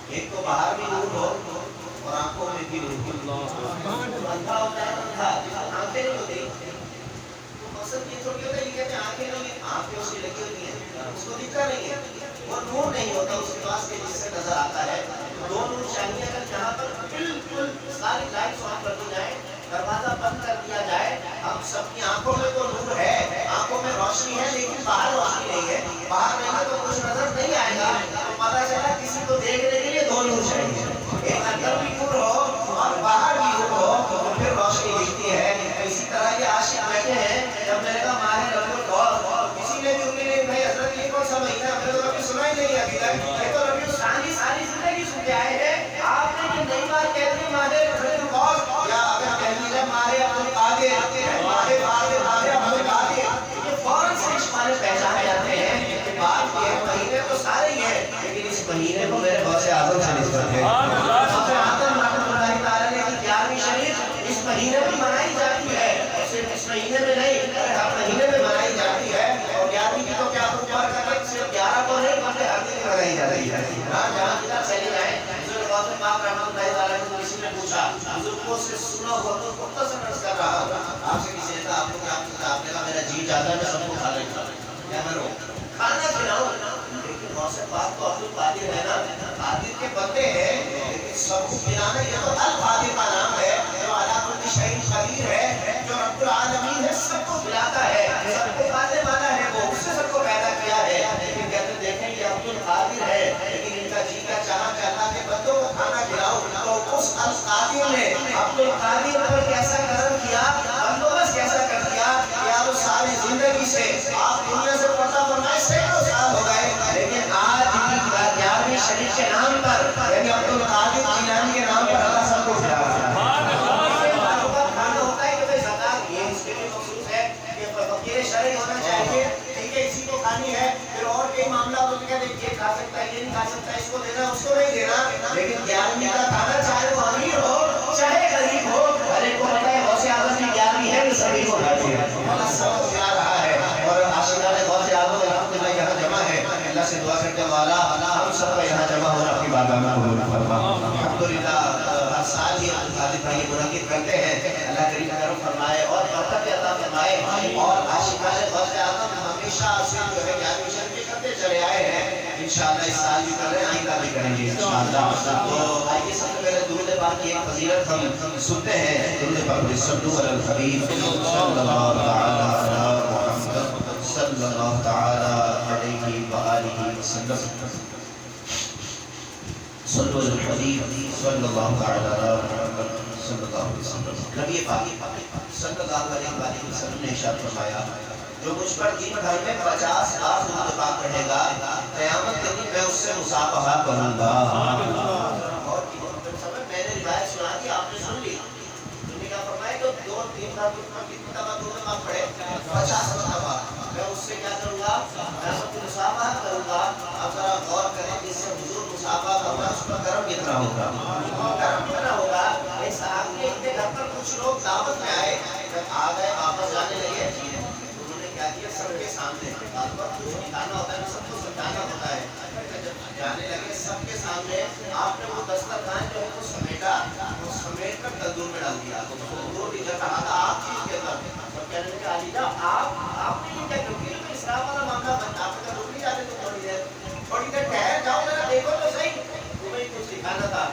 ایک تو باہر بھی نور ہو اور آنکھوں میں بھی نور ہو. اندھا ہوتا ہے اندھا جس کو آنکھیں نہیں ہوتی، تو مقصد یہ تھوڑی ہوتا ہے یہ کہتے ہیں آنکھیں نہیں ہیں، آنکھیں اس کی لگی ہوتی ہیں، اس کو دکھتا نہیں ہے، وہ نور نہیں ہوتا اس کے پاس کے جس سے نظر آتا ہے. دو نور چاہیے اگر جہاں پر بالکل ساری لائٹس آن کر دی جائیں، دروازہ بند کر دیا جائے، ہم سب کی آنکھوں میں تو نور ہے، آنکھوں میں روشنی ہے، لیکن باہر روشنی نہیں ہے، باہر نہیں ہے تو کچھ نظر نہیں آئے گا. تو پتہ چلا کسی کو دیکھنے کے لیے دو نور چاہیے، ایک اندر بھی نور ہو اور باہر بھی نور ہو تو پھر روشنی دکھتی ہے. اسی طرح یہ عاشق بیٹھے ہیں، جب میں نے کہا ماہ ربیع الاول، کسی نے بھی امید نہیں بھائی حضرت یہ کون سا مہینہ ہم نے تو کبھی سنا ہی نہیں ابھی تک، یہ تو ربیع الثانی ساری زندگی سن کے آئے ہیں. آپ نے یہ نئی بات کہہ دی ماہ ربیع الاول، یا اگر کہہ دی جائے ماہ عبد القادر، ماہ عبد القادر، یہ فوراً سے اس معنی پہچانے جاتے ہیں کہ بات یہ ہے مہینے تو سارے ہی ہیں، لیکن اس مہینے کو میرے غوث اعظم سے نسبت ہے. غوث اعظم رحمۃ اللہ تعالیٰ نے کی 11ویں شریف اس مہینے میں منائی جاتی ہے، صرف اس مہینے میں نہیں ہر مہینے میں منائی جاتی ہے. اور 11ویں کی تو کیا اوپر کا صرف 11 کو نہیں بلکہ ہر دن منائی جاتی ہے. جہاں جدھر چلے جائیں حضور غوث پاک رحمۃ اللہ تعالیٰ نے کسی نے پوچھا حضور کو سے سنا ہوا تو مختصر عرض کر رہا ہوں، آپ سے کسی نے کہا آپ کو کیا پوچھا، آپ نے کہا میرا جی چاہتا ہے میں سب کو کھا لیتا ہوں، کیا کروں کھانا کھلاؤں. لیکن غوث پاک تو عبد القادر ہے نا، قادر کے بندے ہیں، لیکن سب کو کھلانا یہ تو القادر کا نام ہے جو علی کل شیء قدیر ہے، جو رب العالمین ہے، سب کو کھلاتا ہے، سب کو کھانے والا ہے، وہ اس سے سب کو پیدا کیا ہے. لیکن کہتے دیکھیں یہ عبد القادر ہے، لیکن ان کا جی کا چاہا کہ اللہ کے بندوں کو کھانا کھلاؤ. تو اس القادر نے عبد القادر پر کیسا کرم کیا، بندوبست کیسا کر دیا کہ آپ ساری زندگی سے آپ دنیا سے پردہ فرمائے سینکڑوں سال ہو گئے، لیکن آج بھی 11ویں شریف کے نام پر یعنی عبد القادر جیلانی کے نام پر اللہ سب کو کھلا رہا ہے. کھانا ہوتا ہے کہ بھائی زکات یہ اس کے لیے مخصوص ہے کہ فقیر شرعی ہونا چاہیے، ٹھیک ہے، اسی کو کھانی ہے. پھر اور کئی معاملات ہوتے ہیں کہ یہ کھا سکتا ہے یہ نہیں کھا سکتا، اس کو دینا اس کو نہیں دینا، لیکن 11ویں کا کھانا چاہے وہ امیر ہو چاہے غریب ہو، ہر ایک کو پتہ ہے غوث اعظم کی 11ویں ہے کہ سبھی کو کھاتی ہے، اللہ سب کو کھلا رہا ہے. اور عاشقان غوث اعظم الحمدللہ یہاں جمع ہے، اللہ سے دعا کرتے ہیں مولا ہم سب کا یہاں جمع ہونا اپنی بارگاہ میں قبول فرما. الحمدللہ ہر سال یہ عبدالقادر بھائی منعقد کرتے ہیں، اللہ کریم کرم فرمائے اور برکت عطا فرمائے. اور عاشقان غوث اعظم ہمیشہ سے جو ہے 11ویں شریف کرتے چلے آئے ہیں، انشاءاللہ اس سال بھی کر رہے ہیں، آئندہ بھی کریں گے انشاءاللہ. تو آئیے سب سے پہلے درود پاک کی ایک فضیلت ہم سنتے ہیں. درود پاک صلو علی الحبیب صلی اللہ تعالی علی محمد صلی اللہ تعالی علیہ وآلہ وسلم. صلو علی الحبیب صلی اللہ تعالی علی محمد صلی اللہ علیہ وسلم. نبی پاک صلی اللہ علیہ وآلہ وسلم نے ارشاد فرمایا جو مجھ پر دن بھر میں 50 بار درود پاک پڑھے گا قیامت کے دن میں اس سے مصافحہ کروں گا. اور میں نے روایت سنا دی آپ نے سن لی، انہوں نے کیا فرمایا کہ 2-3 بار کتنی دفعہ درود پاک پڑھے 50 مرتبہ میں اس سے کیا کروں گا، میں اس سے مصافحہ کروں گا. آپ ذرا غور کریں جس سے حضور مصافحہ کرنا اس کا کرم کتنا ہوگا، کرم کتنا ہوگا. ایک صحابی کے گھر پر کچھ لوگ دعوت میں آئے، جب آ گئے واپس جانے لگے انہوں نے کیا کیا سب کے سامنے بات پر کچھ نکالنا ہوتا ہے، سب کو سمجھانا ہوتا ہے. جب جانے لگے سب کے سامنے آپ نے وہ دسترخوان جو ہے وہ سمیٹا، وہ سمیٹ کر تندور میں ڈال دیا. تندور بھی جب کہا تھا آپ چیز کے اندر سب کہنے لگے علی جان آپ نے یہ کیا کیا، تو اسلام والا معاملہ بنتا آپ کا روک نہیں جاتے تو تھوڑی دیر ٹھہر جاؤ ذرا دیکھو تو صحیح، تمہیں کچھ دکھانا تھا.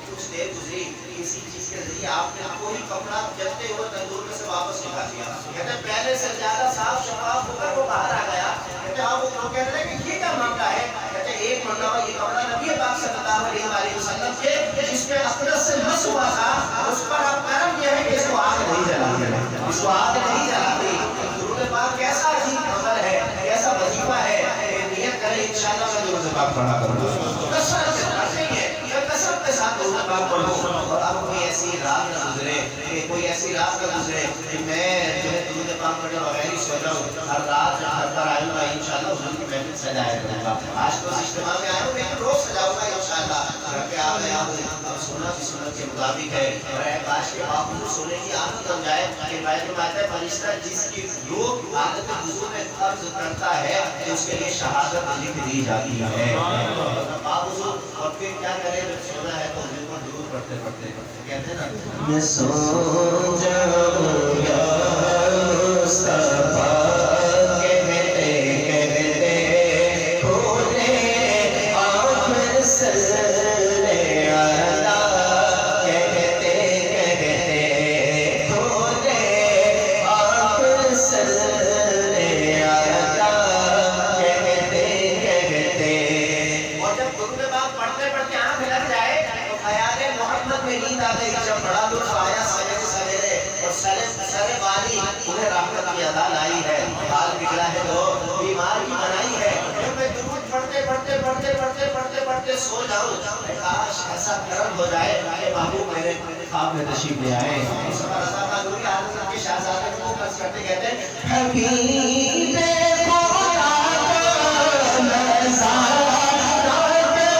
کچھ دیر گزری کسی چیز کے ذریعے آپ نے کوئی کپڑا جلتے ہوئے تندور میں سے واپس نکال دیا. کہتے ہیں پہلے سے زیادہ صاف شفاف ہو کر وہ باہر آ گیا. کہتے ہیں آپ وہ لوگ کہہ رہے ہیں کہ یہ کیا معاملہ ہے، کہتے ہیں ایک مرتبہ یہ کپڑا نبی پاک صلی اللہ علیہ وسلم کے جس میں اقدس سے مس ہوا تھا اس پر اب کرم یہ ہے کہ اس کو آگ نہیں جلاتی، اس کو آگ نہیں جلاتی. درود پاک کیسا عظیم عمل ہے، کیسا وظیفہ ہے. نیت کریں انشاءاللہ میں درود پاک پڑھا کروں گا، کثرت سے پڑھیں گے، کثرت کے ساتھ درود پاک پڑھو. اور اب کوئی ایسی رات نہ گزرے کہ کوئی ایسی رات نہ گزرے کہ میں جو ہے درود پاک پڑھے بغیر ہی سو جاؤں. ہر رات جب گھر پر آئوں گا انشاءاللہ حضور کی محفل سجایا کروں گا. آج تو اس اجتماع میں آیا ہوں لیکن روز سجاؤں گا انشاءاللہ. گھر پہ آ گیا اب سونا بھی سنت کے مطابق ہے، اور کاش کے باوجود سونے کی عادت بن جائے کہ بیت المال فرشتہ جس کی روح عادت وضو میں قبض کرتا ہے کہ اس کے لیے شہادت لکھ دی جاتی ہے. باوضو اور پھر پھر کیا کرے جب سونا ہے تو دل کو دور پڑھتے پڑھتے کہتے ہیں نا میں سو جاؤں یا مصطفیٰ کہتے کہتے کھولے آنکھ سرے آتا کہتے کہتے کھولے آنکھ سرے آتا کہتے کہتے اور جب درود پاک پڑھتے پڑھتے آنکھ لگ جائے تو خیال محمد میں نیند آ گئی جب بڑا لطف آیا سجدے سجدے اور سر والی انہیں رحمت کی ادا لائی ہے حال بگڑا ہے تو بیمار کی بنائی ہے جب میں درود پڑھتے پڑھتے پڑھتے پڑھتے پڑھتے پڑھتے سو جاؤں کاش ایسا کرم ہو جائے کہ محبوب میرے خواب میں تشریف لے آئے سفر رضا کا نوری حضرت کے شہزادے کو قرض کرتے کہتے ہیں حبیب خدا کا نظارہ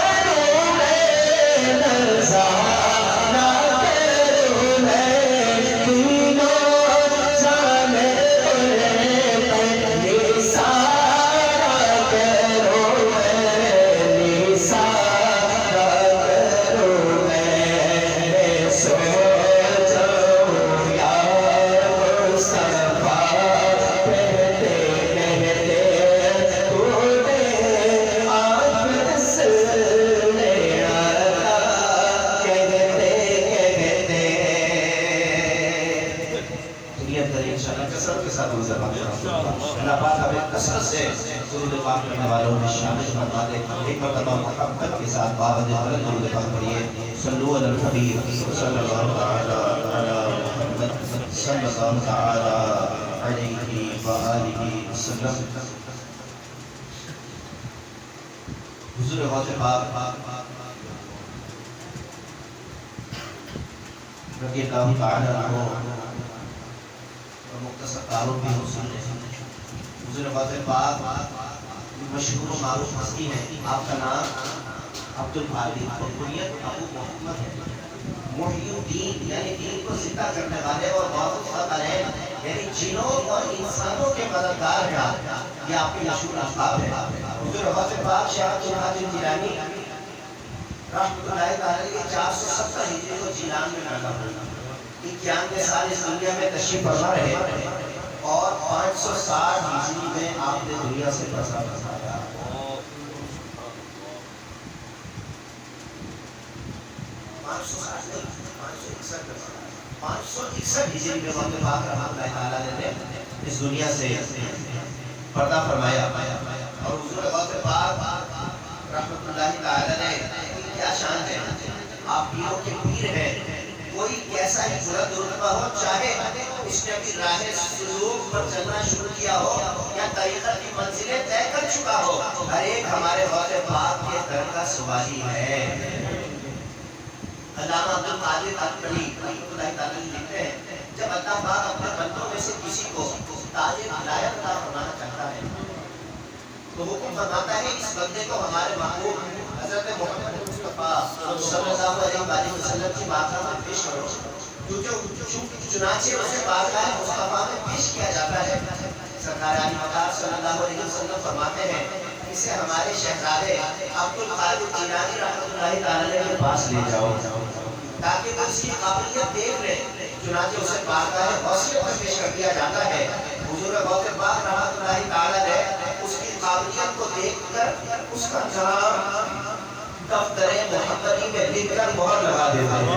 کروں میں نظارہ کروں میں تینوں جانے نثارہ کروں میں نثارہ کروں میں سو جاؤں یا مصطفیٰ کہتے کہتے کھولے آنکھ سرے آتا کہتے کہتے دنیا ترین انشاءاللہ کثرت کے ساتھ گزر اللہ پاک ہمیں کثرت سے درود پاک کرنے والوں میں شامل فرما دے ایک مرتبہ محبت کے ساتھ بابد حضرت درود پاک پڑھیے صلو علی الحبیب صلی اللہ تعالی علی محمد صلی اللہ تعالی علیہ وآلہ وسلم حضور غوث پاک رضی اللہ تعالی عنہ اور مختصر تعارف بھی حضور غوث پاک مشہور و معروف ہستی ہے آپ کا نام عبد الباری اور کنیت ابو محمد ہے محی الدین یعنی دین کو زندہ کرنے والے اور غوث فقر ہے یعنی جنوں اور انسانوں کے مددگار ہیں یہ آپ کے مشہور القاب ہے حضور غوث پاک شیخ عبد القادر جیلانی رحمۃ اللہ تعالی کے 470 ہجری کو جیلان میں پیدا ہوئے 91 سال اس دنیا میں تشریف فرما رہے اور 560 ہجری میں آپ نے دنیا سے پرسا پسایا 561 ہجری میں وقت پاک رحمۃ اللہ تعالی نے اس دنیا سے پردہ فرمایا اور حضور غوث پاک رحمۃ اللہ تعالی نے کیا شان ہے آپ پیروں کے پیر ہیں کوئی کیسا ہی بلند رتبہ ہو چاہے اس نے بھی راہ سلوک پر چلنا شروع کیا ہو یا طریقت کی منزلیں طے کر چکا ہو ہر ایک ہمارے غوث پاک کے در کا سوالی ہے علامہ عبد القادر اکبری رحمۃ اللہ تعالی لکھتے ہیں جب اللہ پاک اپنے بندوں میں سے کسی کو تاج ولایت عطا فرمانا چاہتا ہے تو حکم فرماتا ہے اس بندے کو ہمارے محبوب حضرت محمد مصطفیٰ صلی اللہ علیہ وسلم کی بارگاہ میں پیش کرو چنانچہ اسے بارگاہ مصطفیٰ میں پیش کیا جاتا ہے سرکار علی مقام صلی اللہ علیہ وسلم فرماتے ہیں اسے ہمارے شہزادے عبد القادر جیلانی رحمۃ اللہ تعالی کے پاس لے جاؤ تاکہ وہ اس کی قابلیت دیکھ لے چنانچہ اسے بارگاہ غوثیت میں پیش کر دیا جاتا ہے حضور غوث پاک رحمۃ اللہ تعالی نے اس کی قابلیت کو دیکھ کر اس کا نام دفتر محمدی میں لکھ کر مہر لگا دیتے ہیں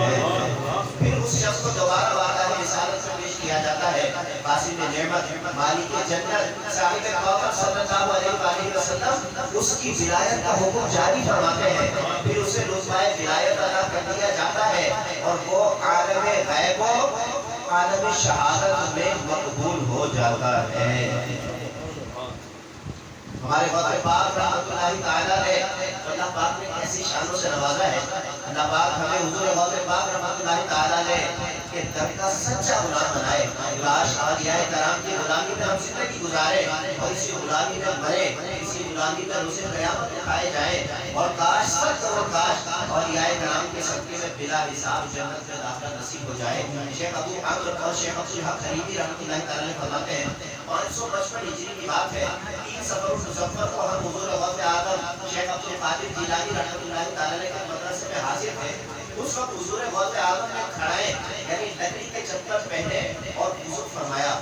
پھر اس شخص کو دوبارہ بارگاہ رسالت میں پیش کیا جاتا ہے قاسم نعمت مالک جنت صاحب کوثر صلی اللہ علیہ وسلم اس کی ولایت کا حکم جاری فرماتے ہیں پھر اسے رتبہ ولایت عطا کر دیا جاتا ہے اور وہ عالم غیب و عالم شہادت میں مقبول ہو جاتا ہے ہمارے غوث پاک رحمۃ اللہ تعالی نے اللہ پاک نے ایسی شانوں سے نوازا ہے اللہ پاک ہمیں حضور غوث پاک رحمۃ اللہ تعالی نے کے در کا سچا غلام بنائے لاش اولیاء کرام کی غلامی میں ہم زندگی گزارے اور اسی غلامی میں مرے اسی غلامی میں روز قیامت دکھائے جائیں اور کاش سب کرو کاش اولیاء کرام کے صدقے میں بلا حساب جنت میں داخلہ نصیب ہو جائے شیخ ابو عمرو اور شیخ عبد الحق خلیفی رحمۃ اللہ تعالی نے فرماتے ہیں 555 ہجری کی بات ہے 3 صفر المظفر کو ہم حضور غوث اعظم شیخ عبد القادر جیلانی رحمۃ اللہ تعالی کے اس وقت حضور غوث اعظم نے کھڑائے یعنی لکڑی کے چپل پہنے اور وضو فرمایا.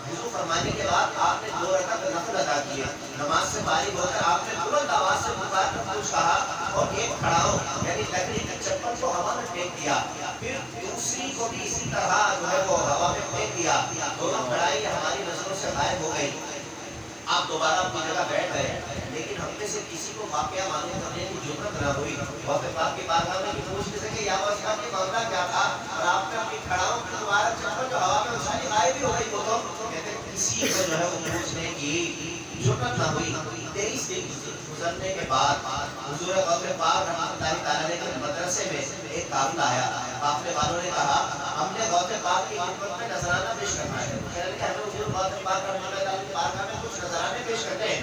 وضو فرمانے کے بعد آپ نے 2 رکعت نفل ادا کیے. نماز سے فارغ ہو کر آپ نے بلند آواز سے پکار کر کچھ کہا اور ایک کھڑاؤ یعنی لکڑی کی چپل کو ہوا میں پھینک دیا. پھر دوسری کو بھی اسی طرح جو ہے وہ ہوا میں پھینک دیا. دونوں کھڑائی ہماری نظروں سے غائب ہو گئی. آپ دوبارہ اپنی جگہ بیٹھ گئے. لیکن ہم میں سے کسی کو واقعہ معلوم کرنے کی ضرورت نہ ہوئی. وقت پاک کے بارگاہ میں پوچھ نہیں سکے یا غوث پاک کے معاملہ کیا تھا اور آپ نے اپنی کھڑاؤں کی دوبارہ چپل جو ہوا میں اچھالی غائب ہی ہو گئی. تو کہتے ہیں کسی کو جو ہے وہ پوچھنے کی ضرورت نہ ہوئی. 23 دن گزرنے کے بعد حضور غوث پاک رحمۃ اللہ تعالی کے مدرسے میں ایک قافلہ آیا. قافلے والوں نے کہا ہم نے غوث پاک کی خدمت میں نذرانہ پیش کرنا ہے. کہنے لگے ہمیں حضور غوث پاک رحمۃ اللہ تعالی کی بارگاہ میں کچھ نذرانے پیش کرتے ہیں.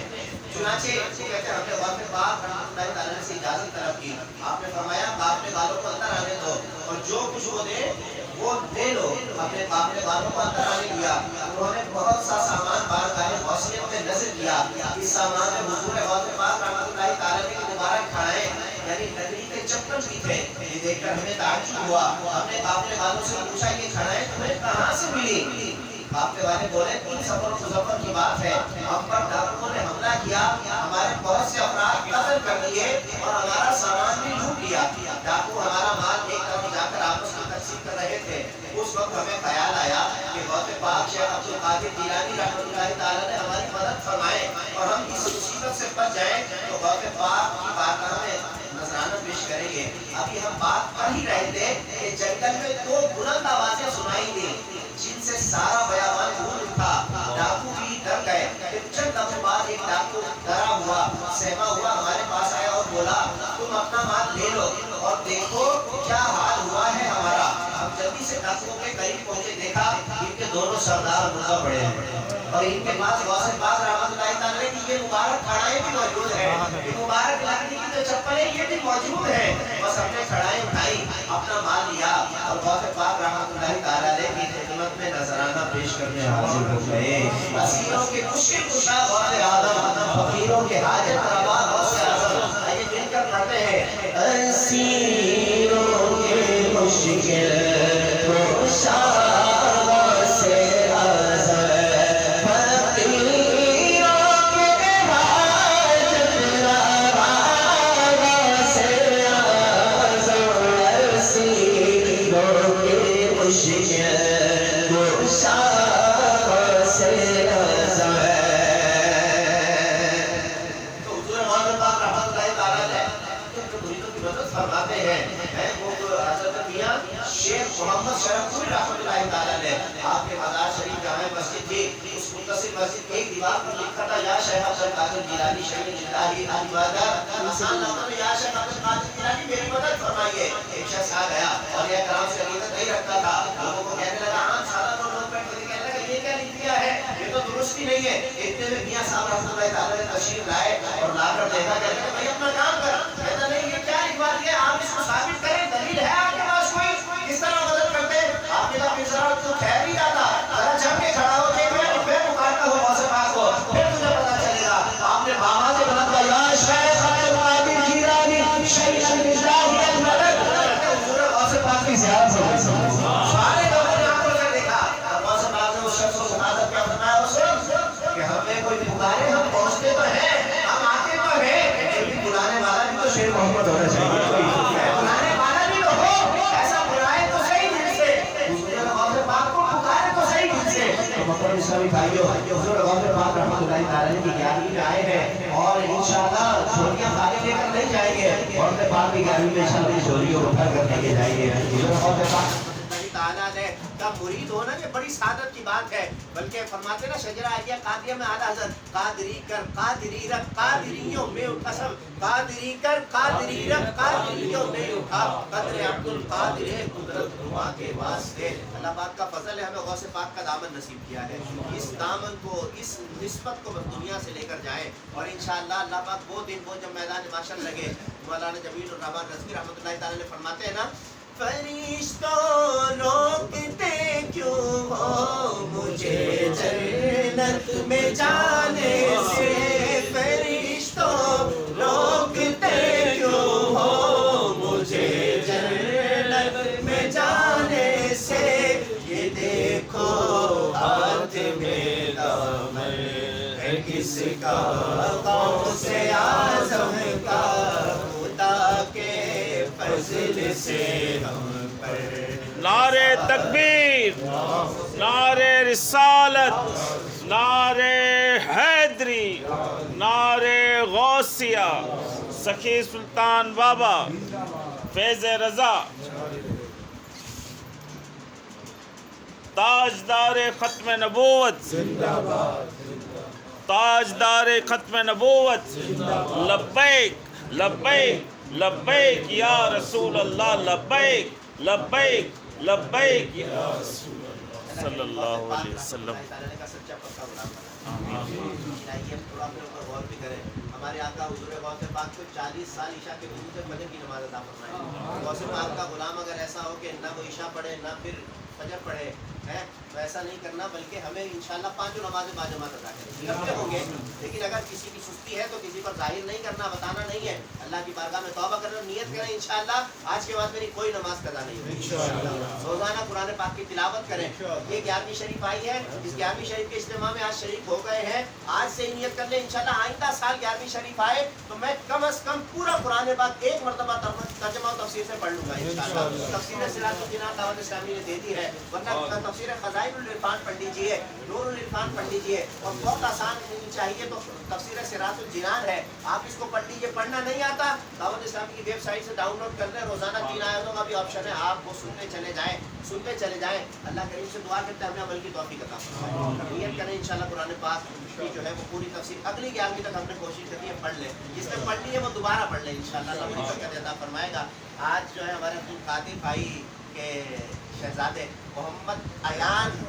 چنانچہ کہتے ہیں ہم نے غوث پاک رحمۃ اللہ تعالی سے اجازت طلب کی. آپ نے فرمایا قافلے والوں کو اندر آنے دو اور جو کچھ وہ دے وہ لے لو. اپنے قافلے والوں کو اندر آنے دیا. انہوں نے بہت سا سامان بارگاہ غوثیت میں نظر کیا. اس سامان میں حضور غوث پاک رحمۃ اللہ تعالی کے دوبارہ کھڑائے یعنی لکڑی کے چپل بھی تھے. یہ دیکھ کر ہمیں تعجب ہوا. ہم نے قافلے والوں سے پوچھا یہ کھڑائے تمہیں کہاں سے ملی؟ قافلے والے بولے 3 سفر و مظفر کی بات ہے. ہم پر ڈاکوؤں نے حملہ کیا, ہمارے بہت سے افراد قتل کر دیے اور ہمارا سامان بھی لوٹ لیا. ڈاکو ہمارا مال ایک طرف جا کر آپس میں تقسیم کر رہے تھے. اس وقت ہمیں خیال آیا کہ غوث پاک شیخ عبد القادر جیلانی رحمۃ اللہ تعالی نے ہماری مدد فرمائے اور ہم اس مصیبت سے بچ جائیں تو غوث پاک کی بارگاہ میں نذرانہ پیش کریں گے. ابھی ہم بات کر ہی رہے تھے کہ جنگل میں 2 بلند آوازیں سنائی دیں جن سے سارا بیابان گونج اٹھا. ڈاکو بھی ڈر گئے. پھر چند لمحوں بعد ایک ڈاکو ڈرا ہوا سہما ہوا ہمارے پاس آیا اور بولا تم اپنا مال لے لو اور دیکھو کیا حال ہوا ہے ہمارا. ہم جلدی سے ڈاکوؤں کے قریب پہنچے. دیکھا ان کے دونوں سردار مردہ پڑے ہیں اور ان کے پاس غوث پاک رحمۃ اللہ تعالی کی یہ مبارک کھڑائیں بھی موجود ہیں. یہ مبارک لکڑی کی جو چپلیں یہ بھی موجود ہیں. بس ہم نے کھڑائیں اٹھائی اپنا مال لیا اور غوث پاک رحمۃ اللہ تعالی کی خدمت میں نذرانہ پیش کرنے حاضر ہو گئے. اسیروں کے مشکل کشا غوث اعظم, فقیروں کے حاجت روا غوث اعظم. آئیے مل کر پڑھتے ہیں اسیروں کے مشکل کشا غوث اعظم, محمد شرف پوری رحمۃ اللہ تعالی نے آپ کے مزار شریف جامع مسجد تھی. اس متصل مسجد ایک دیوار پر لکھا تھا یا شیخ عبد القادر جیلانی شیخ الہی عبادت. انسان نامہ میں یا شیخ عبد القادر جیلانی میری مدد فرمائیے. ایک شخص آ گیا اور یہ کرام سے عقیدت نہیں رکھتا تھا. لوگوں کو کہنے لگا عام سادہ لوگ بیٹھ کر کہنے لگا یہ کیا لکھ دیا ہے, یہ تو درست ہی نہیں ہے. اتنے میں میاں صاحب رحمۃ اللہ تعالی نے تشریف لائے اور لا کر دیکھا کہتے ہیں بھائی اپنا کام کر. کہتا نہیں یہ کیا لکھوا دیا, آپ اس کو ثابت کریں, دلیل ہے آپ کے پاس کوئی؟ کس طرح مدد کرتے ہیں آپ کے پاس انسان تو خیر ہی جاتا. ذرا جم کے کھڑا ہو کے میں پکارتا ہوں غوث پاک کو, پھر تجھے پتا چلے گا. آپ نے بابا سے بلند کیا یا شیخ عبد القادر جیلانی شیخ الہی المدد. حضور غوث پاک کی زیارت ہو گئی. سارے لوگوں نے آنکھوں سے دیکھا. غوث پاک نے اس شخص کو سماعت کیا فرمایا اس کہ ہمیں کوئی پکارے, ہم پہنچتے تو ہیں, ہم آتے تو ہیں, لیکن بلانے والا بھی تو شیر محمد ہونا چاہیے. بلانے والا بھی تو ہو, ایسا بلائے تو صحیح دل سے. حضور غوث پاک کو پکارے تو صحیح دل سے. محترم اسلامی بھائیو, حضور غوث پاک رحمۃ اللہ تعالی کی گیارہویں میں آئے ہیں اور انشاءاللہ جھولیاں خالی لے کر نہیں جائیں گے. غوث پاک کی گیارہویں میں انشاءاللہ جھولیوں کو اٹھا کر لے کے جائیں گے. حضور غوث پاک تعالیٰ نے کا مرید ہونا یہ بڑی سعادت کی بات ہے. بلکہ فرماتے نا شجرہ عالیہ قادریہ میں اعلیٰ حضرت قادری کر قادری رکھ قادریوں میں اٹھا, سب قادری کر قادری رکھ قادریوں میں اٹھا, قدر عبد القادر قدرت ہوا کے واسطے. اللہ پاک کا فضل ہے, ہمیں غوث پاک کا دامن نصیب کیا ہے. اس دامن کو, اس نسبت کو دنیا سے لے کر جائیں اور انشاءاللہ اللہ پاک وہ دن وہ جب میدان محشر لگے. مولانا جمیل الرحمن رضوی رحمۃ اللہ تعالی نے فرماتے ہیں نا فرشتوں روکتے کیوں ہو مجھے جنت میں جانے سے, فرشتوں روکتے کیوں ہو مجھے جنت کس کا غوث اعظم کا خدا کے فضل سے ہم پر نعرے تکبیر، نعرے رسالت، نعرے حیدری، نعرے غوثیہ، سخی سلطان بابا، فیض رضا، تاجدار ختم نبوت، تاجدار ختم نبوت، لبیک لبیک لبیک یا رسول اللہ، لبیک لبیک لبیک یا رسول اللہ صلی اللہ علیہ وسلم۔ تھوڑا اپنے اوپر غور بھی کریں۔ ہمارے آقا حضور غوث پاک کو 40 سال عشاء کے وضو سے فجر کی نماز عطا فرمائی۔ غوث پاک کا غلام اگر ایسا ہو کہ نہ وہ عشاء پڑھے نہ پھر فجر پڑھے ہے تو ایسا نہیں کرنا، بلکہ ہمیں انشاءاللہ 5 نمازیں باجماعت ادا کریں کرتے ہوں گے، لیکن اگر کسی کی سستی ہے تو کسی پر ظاہر نہیں کرنا، بتانا نہیں ہے، اللہ کی بارگاہ میں توبہ کرنا، نیت کریں انشاءاللہ آج کے بعد میری کوئی نماز قضا نہیں ہوگی۔ روزانہ قرآن پاک کی تلاوت کریں۔ یہ 11ویں شریف آئی ہے، اس 11ویں شریف کے اجتماع میں آج شریف ہو گئے ہیں، آج سے ہی نیت کر لیں انشاءاللہ آئندہ سال 11ویں شریف آئے تو میں کم از کم پورا قرآن پاک ایک مرتبہ ترجمہ و تفسیر سے پڑھ لوں گا انشاءاللہ۔ تفسیر صراط الجنان دعوت اسلامی نے دے دی ہے، ورنہ تفسیر خزائن العرفان پڑھ لیجیے، نور العرفان پڑھ لیجیے، اور بہت آسان چاہیے تو تفسیر صراط الجنان ہے، آپ اس کو پڑھ لیجیے۔ پڑھنا نہیں آتا دعوت اسلامی کی ویب سائٹ سے ڈاؤن لوڈ کر لیں، روزانہ 3 آیتوں کا بھی آپشن ہے، آپ وہ سنتے چلے جائیں۔ اللہ کریم سے دعا کرتے ہیں ہمیں عمل کی توفیق عطا فرمائے۔ نیت کریں انشاءاللہ قرآن پاک کی جو ہے وہ پوری تفسیر اگلی 11ویں تک ہم نے کوشش کی ہے پڑھ لیں، جس نے پڑھ لی ہے وہ دوبارہ پڑھ لیں انشاءاللہ، اللہ بڑی برکت عطا فرمائے گا۔ آج جو ہے ہمارے عبد القادر بھائی کے شہزادے محمد ایان